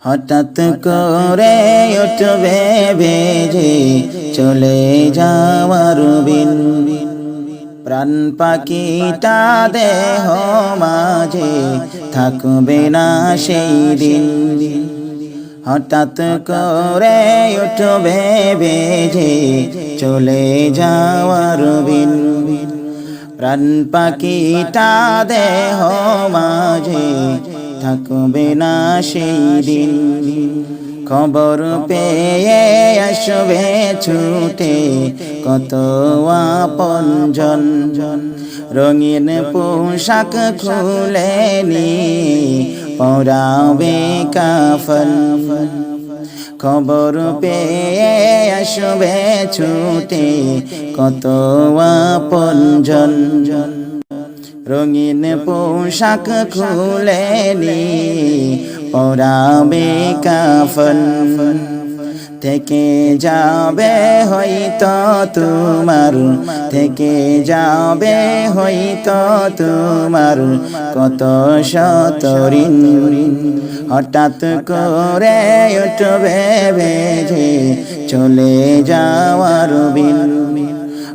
হঠাৎ করে উঠবে বেজে চলে যাওয়ার বিন, প্রাণ পাখিটা দেহ মাঝে থাকবে না সেই দিন। হঠাৎ করে উঠবে বেজে চলে যাওয়ার বিন, প্রাণ পাখিটা দেহ মাঝে থাকবে না সেই দিন। খবর পেয়ে আসবে ছুটে কত আপনজন, রঙিন পোশাক খুলে নিয়ে পরাবে কাফন। খবর পেয়ে আসবে ছুটে কত আপনজন, রঙিন পোশাক খুলে নিয়ে পরাবে কাফন। থেকে যাবে হয়তো তোমার, থেকে যাবে হয়তো তোমার কত শত ঋণ। হঠাৎ করে উঠবে বেজে চলে যাওয়ার বিন,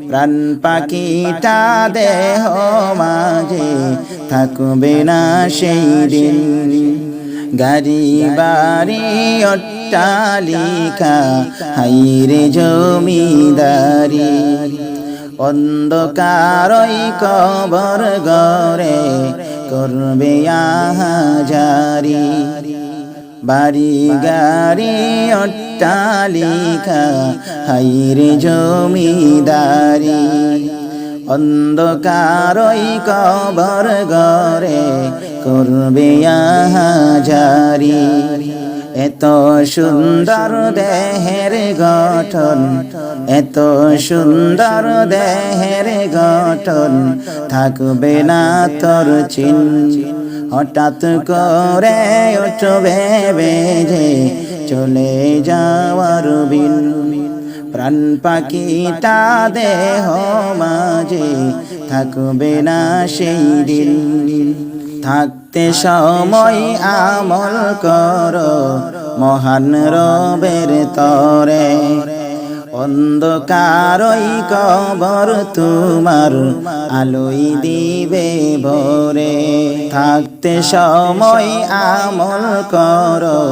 প্রাণ পাখিটা দেহ মাঝে থাকবে না সেই দিন। গাড়ি বাড়ি অট্টালিকা হাইরে জমিদারি, অন্ধকারই কবর ঘরে করবে আহাজারি। বাড়ি গাড়ি অট্টালিকা হাইরে জমিদারি, অন্ধকারই কবর ঘরে করবে আহাজারি। এত সুন্দর দেহের গঠন, এত সুন্দর দেহের গঠন থাকবে না তোর চিহ্ন। হঠাৎ করে উঠবে বেজে চলে যাওয়ার বিন, প্রাণ পাখিটা দেহ মাঝে থাকবে না সেই দিন। থাকতে সময় আমল করো মহান রবের তরে, অন্ধকারই কবর তোমার আলোই দিবে ভরে। থাকতে সময় আমল করো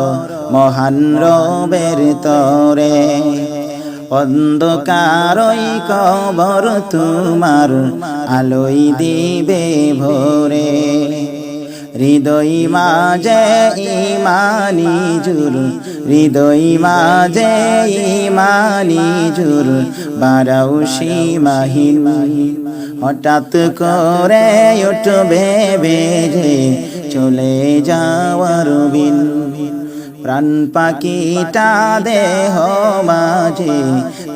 মহান রবের তরে, অন্ধকারই কবর তোমার আলোই দিবে ভরে। হৃদয় মাঝে ইমানি জুর, হৃদয় মাঝে ইমানি জুর বাড়াও সীমাহীন। হঠাৎ করে উঠবে বেজে চলে যাওয়ার বিন, প্রাণ পাখিটা দেহ মাঝে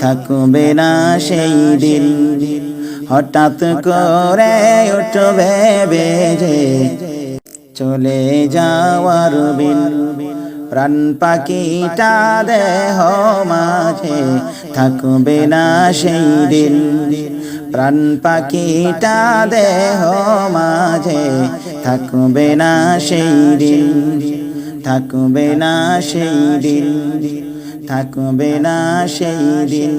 থাকবে না সেই দিন। হঠাৎ করে উঠবে বেজে চলে যাওয়ার বিন, প্রাণ পাখিটা দেহ মাঝে থাকবে না সেই দিন। প্রাণ পাখিটা দেহ মাঝে থাকবে না সেই দিন, থাকবে না সেই দিন, থাকবে না সেই দিন।